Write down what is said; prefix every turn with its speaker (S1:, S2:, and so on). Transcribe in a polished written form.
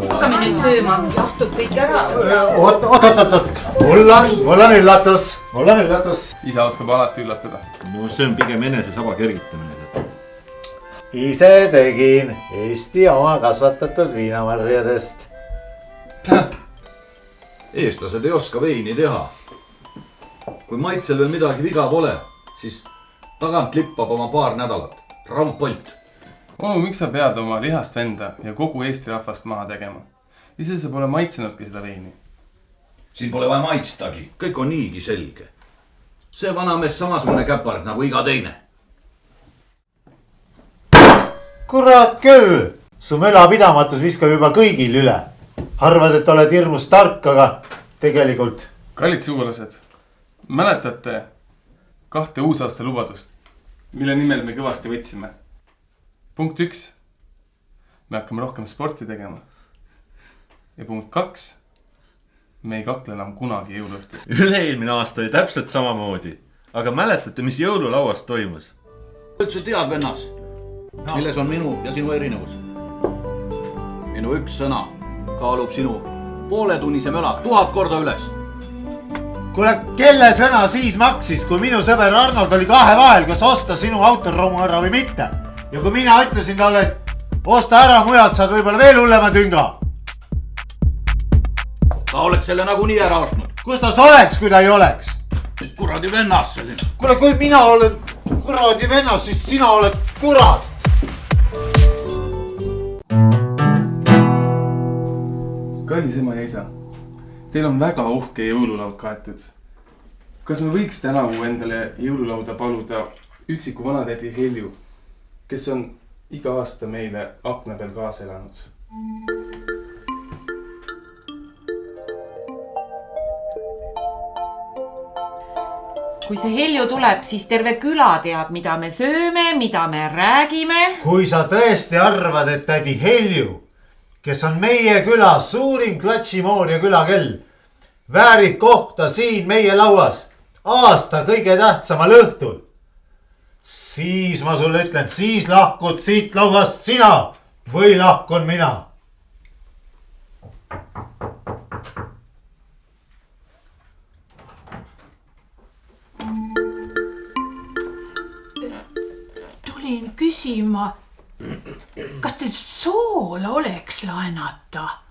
S1: Hakkame nüüd sööma, jahtub kõik ära.
S2: Oot. Mul on üllatus.
S3: Isa oskab alati üllatada.
S4: No see on pigem enese saba kergitamine.
S2: Ise tegin Eesti oma kasvatatud viinamarjadest.
S5: Eestlased ei oska veini teha. Kui maitsel veel midagi viga pole, siis tagant lippab oma paar nädalat. Raudpolt.
S3: Onu, miks sa pead oma lihast venda ja kogu Eesti rahvast maha tegema? Ise sa pole maitsenudki seda veini.
S5: Siin pole vaja maitstagi. Kõik on niigi selge. See vanamees samasugune käpard nagu iga teine.
S2: Kurat küll! Su mölapidamatus viskab juba kõigil üle. Arvad, et oled hirmus tark, aga tegelikult...
S3: Kallid sugulased, mäletate 2 uusaasta lubadust, mille nimel me kõvasti võtsime? Punkt 1. Me hakkame rohkem sporti tegema. Ja punkt 2. Me ei kakle enam kunagi jõuluõhtul.
S4: Üle-eelmine aasta oli täpselt samamoodi. Aga mäletate, mis jõululauas toimus?
S5: Üldse tead, vennas, milles on minu ja sinu erinevus? Minu üks sõna kaalub sinu pooletunnise möla 1000 korda üles.
S2: Kuule, kelle sõna siis maksis, kui minu sõber Arnold oli 2 vahel, kas osta sinu autoromu ära või mitte? Ja kui mina ütlesin talle, et osta ära, mujalt saad võib-olla veel hullema tünga.
S5: Ta oleks selle nagunii ära ostnud.
S2: Kus ta oleks, kui ta ei oleks?
S5: Kuradi vennas see siin.
S2: Kuule, kui mina olen kuradi vennas, siis sina oled kurat.
S3: Kallis ema ja isa, teil on väga uhke jõululaud kaetud. Kas me võiks tänavu endale jõululauda paluda üksiku vanatädi Helju, kes on iga aasta meile akna peal kaasa elanud?
S1: Kui see Helju tuleb, siis terve küla teab, mida me sööme, mida me räägime.
S2: Kui sa tõesti arvad, et tädi Helju, kes on meie küla suurim klatšimoor ja külakell, väärib kohta siin meie lauas aasta kõige tähtsamal õhtul, siis ma sulle ütlen, siis lahkud siit lauast sina või lahkun mina.
S6: Tulin küsima, kas teil soola oleks laenata?